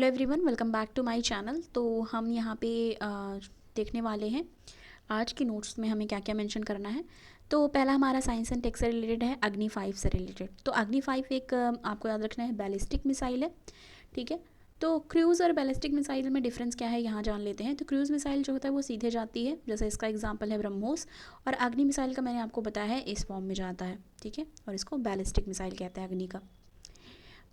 Hello everyone, welcome back to my channel. तो हम यहाँ पे देखने वाले हैं आज के नोट्स में हमें क्या क्या मेंशन करना है। तो पहला हमारा साइंस एंड टेक से रिलेटेड है, अग्नि 5 से रिलेटेड। तो अग्नि 5 एक आपको याद रखना है बैलिस्टिक मिसाइल है, ठीक है। तो क्रूज़ और बैलिस्टिक मिसाइल में डिफरेंस क्या है यहाँ जान लेते हैं। तो क्रूज़ मिसाइल जो होता है वो सीधे जाती है, जैसे इसका एग्जांपल है ब्रह्मोस। और अग्नि मिसाइल का मैंने आपको बताया है इस फॉर्म में जाता है, ठीक है। और इसको बैलिस्टिक मिसाइल कहते हैं अग्नि का।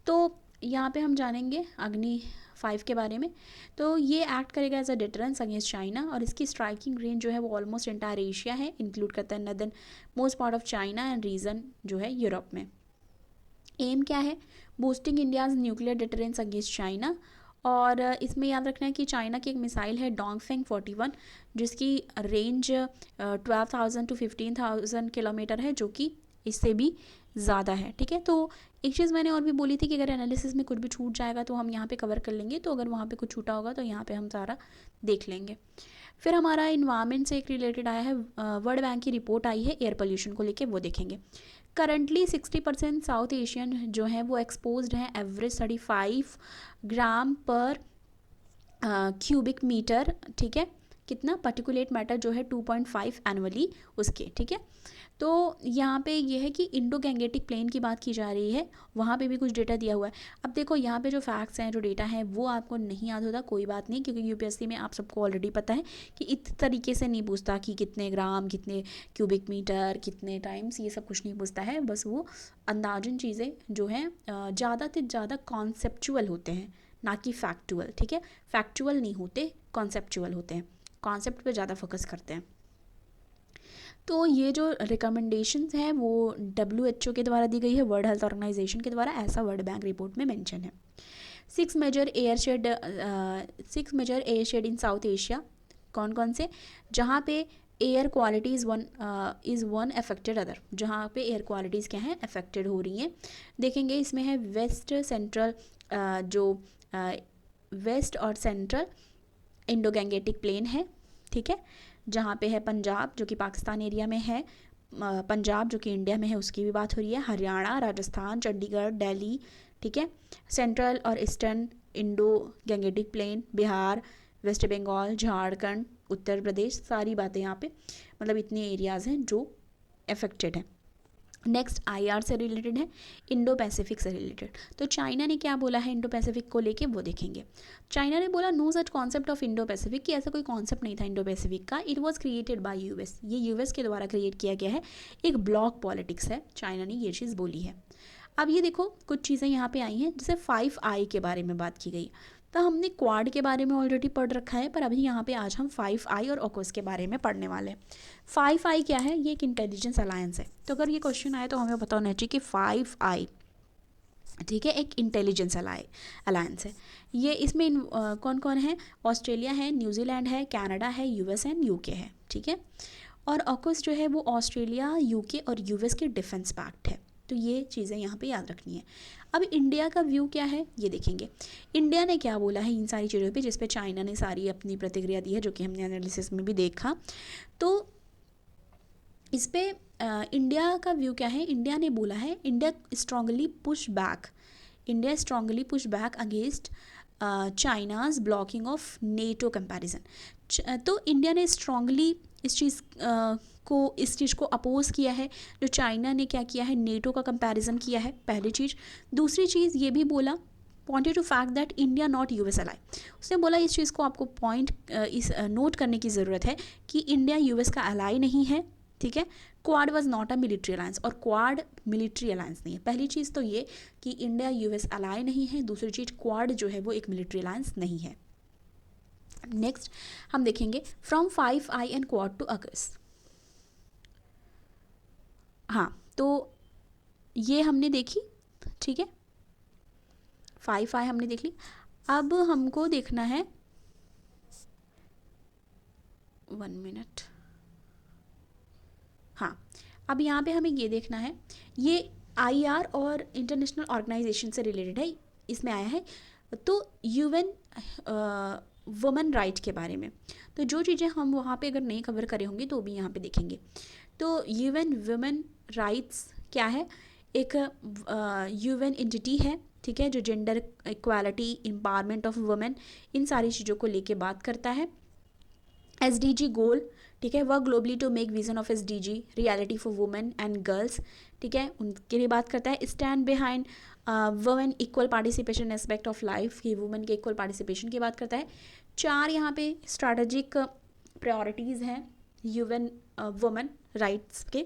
तो यहाँ पे हम जानेंगे अग्नि 5 के बारे में। तो ये एक्ट करेगा as a deterrence against China, और इसकी स्ट्राइकिंग रेंज जो है वो ऑलमोस्ट एंटायर एशिया है, इंक्लूड करता है northern most part of China and region जो है यूरोप में। एम क्या है? Boosting India's nuclear deterrence against China. और इसमें याद रखना है कि चाइना की एक मिसाइल है डोंगफेंग 41, जिसकी रेंज 12,000 to 15,000 किलोमीटर है, जो कि इससे भी ज़्यादा है, ठीक है। तो एक चीज़ मैंने और भी बोली थी कि अगर एनालिसिस में कुछ भी छूट जाएगा तो हम यहाँ पे कवर कर लेंगे, तो अगर वहाँ पे कुछ छूटा होगा तो यहाँ पे हम सारा देख लेंगे। फिर हमारा इन्वायरमेंट से एक रिलेटेड आया है, वर्ल्ड बैंक की रिपोर्ट आई है एयर पोल्यूशन को लेके, वो देखेंगे। करंटली 60% साउथ एशियन जो है वो एक्सपोज्ड हैं एवरेज 35 ग्राम पर क्यूबिक मीटर, ठीक है। कितना पर्टिकुलेट मैटर जो है 2.5 एनुअली उसके, ठीक है। तो यहाँ पे ये है कि इंडो गैंगेटिक प्लेन की बात की जा रही है, वहाँ पे भी कुछ डेटा दिया हुआ है। अब देखो यहाँ पे जो फैक्ट्स हैं, जो डेटा है वो आपको नहीं याद होता, कोई बात नहीं, क्योंकि यूपीएससी में आप सबको ऑलरेडी पता है कि इस तरीके से नहीं पूछता कि कितने ग्राम, कितने क्यूबिक मीटर, कितने टाइम्स, ये सब कुछ नहीं पूछता है। बस वो अंदाजन चीज़ें जो हैं ज़्यादा से ज़्यादा कॉन्सेप्चुअल होते हैं, ना कि फैक्चुअल, ठीक है। फैक्चुअल नहीं होते, कॉन्सेप्चुअल होते हैं, कॉन्सेप्ट पे ज़्यादा फोकस करते हैं। तो ये जो रिकमेंडेशंस हैं वो WHO के द्वारा दी गई है, वर्ल्ड हेल्थ ऑर्गेनाइजेशन के द्वारा, ऐसा वर्ल्ड बैंक रिपोर्ट में मेंशन है। 6 मेजर एयर शेड इन साउथ एशिया, कौन कौन से? जहाँ पे air quality is one affected other, जहाँ पे एयर क्वालिटीज़ क्या हैं, अफेक्टेड हो रही हैं, देखेंगे। इसमें है वेस्ट सेंट्रल, जो वेस्ट और सेंट्रल इंडो गैंगेटिक प्लेन है, ठीक है। जहाँ पे है पंजाब जो कि पाकिस्तान एरिया में है, पंजाब जो कि इंडिया में है उसकी भी बात हो रही है, हरियाणा, राजस्थान, चंडीगढ़, दिल्ली, ठीक है। सेंट्रल और eastern Indo Gangetic plain, Bihar, West Bengal, Jharkhand, Uttar Pradesh, सारी बातें यहाँ पे, मतलब इतने एरियाज़ हैं जो अफेक्टेड हैं। नेक्स्ट IR से रिलेटेड है, इंडो पैसिफिक से रिलेटेड। तो चाइना ने क्या बोला है इंडो पैसिफिक को लेके, वो देखेंगे। चाइना ने बोला no such concept of Indo Pacific, कि ऐसा कोई कॉन्सेप्ट नहीं था इंडो पैसिफिक का। It was created by US, ये यूएस के द्वारा क्रिएट किया गया है, एक ब्लॉक पॉलिटिक्स है, चाइना ने ये चीज़ बोली है। अब ये देखो कुछ चीज़ें यहाँ पे आई हैं, जैसे 5I के बारे में बात की गई। तो हमने क्वाड के बारे में ऑलरेडी पढ़ रखा है, पर अभी यहाँ पे आज हम 5I और ऑकस के बारे में पढ़ने वाले हैं। 5I क्या है? ये एक इंटेलिजेंस अलायंस है। तो अगर ये क्वेश्चन आए तो हमें पता होना चाहिए कि 5I, ठीक है, एक इंटेलिजेंस अलायंस है। ये इसमें कौन कौन है? ऑस्ट्रेलिया है, न्यूजीलैंड है, कनाडा है, यूएस एंड यूके है, ठीक है। और ऑकस जो है वो ऑस्ट्रेलिया, यूके और यूएस के डिफेंस पैक्ट है। तो ये चीज़ें यहाँ पे याद रखनी है। अब इंडिया का व्यू क्या है ये देखेंगे। इंडिया ने क्या बोला है इन सारी चीज़ों पे, जिस पे चाइना ने सारी अपनी प्रतिक्रिया दी है, जो कि हमने एनालिसिस में भी देखा। तो इस पे इंडिया का व्यू क्या है? इंडिया ने बोला है India strongly push back against China's blocking of NATO comparison. तो इंडिया ने स्ट्रांगली इस चीज़ को अपोज किया है, जो चाइना ने क्या किया है, नेटो का कंपैरिजन किया है, पहली चीज़। दूसरी चीज़ ये भी बोला, pointed to fact that India not US ally. उसने बोला इस चीज़ को आपको इस नोट करने की ज़रूरत है कि इंडिया यूएस का अलाई नहीं है, ठीक है। Quad was not a military alliance, और क्वाड मिलिट्री अलायंस नहीं है। पहली चीज़ तो ये कि इंडिया यूएस अलाई नहीं है, दूसरी चीज़ क्वाड जो है वो एक मिलिट्री अलायंस नहीं है। नेक्स्ट हम देखेंगे from 5I and Quad to AUKUS. हाँ, तो ये हमने देखी, ठीक है, 5I हमने देख ली। अब हमको देखना है, 1 मिनट, हाँ, अब यहाँ पे हमें ये देखना है, ये IR और इंटरनेशनल ऑर्गेनाइजेशन से रिलेटेड है, इसमें आया है। तो UN वुमेन राइट के बारे में, तो जो चीज़ें हम वहाँ पे अगर नहीं कवर करे होंगे तो भी यहाँ पे देखेंगे। तो UN वुमेन राइट्स क्या है? एक यूएन एंटिटी है, ठीक है, जो gender equality, empowerment of women, इन सारी चीज़ों को लेके बात करता है। SDG गोल, ठीक है, work globally to make vision of SDG reality for women and girls, ठीक है, उनके लिए बात करता है। Stand behind women equal participation aspect of life, की वुमेन के इक्वल पार्टिसिपेशन की बात करता है। 4 यहाँ पे स्ट्रैटेजिक प्रायोरिटीज़ हैं यूएन वुमेन राइट्स के,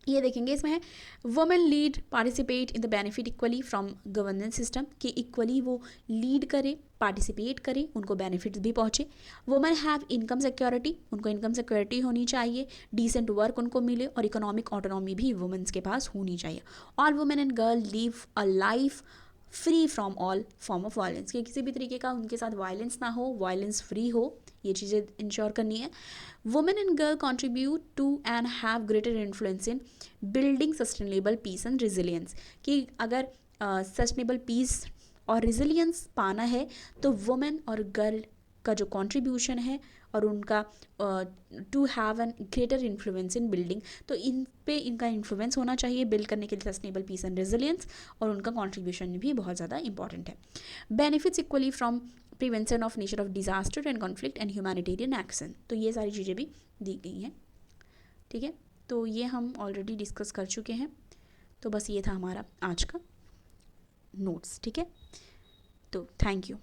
ये देखेंगे। इसमें है women lead participate in the benefit equally from governance system, कि इक्वली वो लीड करे, पार्टिसिपेट करे, उनको बेनिफिट्स भी पहुँचे। वुमेन हैव इनकम सिक्योरिटी, उनको इनकम सिक्योरिटी होनी चाहिए, डिसेंट वर्क उनको मिले, और इकोनॉमिक ऑटोनॉमी भी वुमेन्स के पास होनी चाहिए। All women and girl live a life free from all form of violence, कि किसी भी तरीके का उनके साथ वायलेंस ना हो, वायलेंस फ्री हो, ये चीज़ें इंश्योर करनी है। Women and girl contribute to and have greater influence in building sustainable peace and resilience, कि अगर सस्टेनेबल पीस और रेजिलियंस पाना है तो वुमेन और गर्ल का जो कंट्रीब्यूशन है और उनका to have an greater influence in building, तो इन पे इनका इन्फ्लुएंस होना चाहिए बिल्ड करने के लिए सस्टेनेबल पीस एंड रेजिलियंस, और उनका कंट्रीब्यूशन भी बहुत ज़्यादा इंपॉर्टेंट है। Benefits equally from prevention of nature of disaster and conflict and humanitarian action, तो ये सारी चीज़ें भी दी गई हैं, ठीक है। तो ये हम ऑलरेडी डिस्कस कर चुके हैं, तो बस ये था हमारा आज का नोट्स, ठीक है। तो थैंक यू।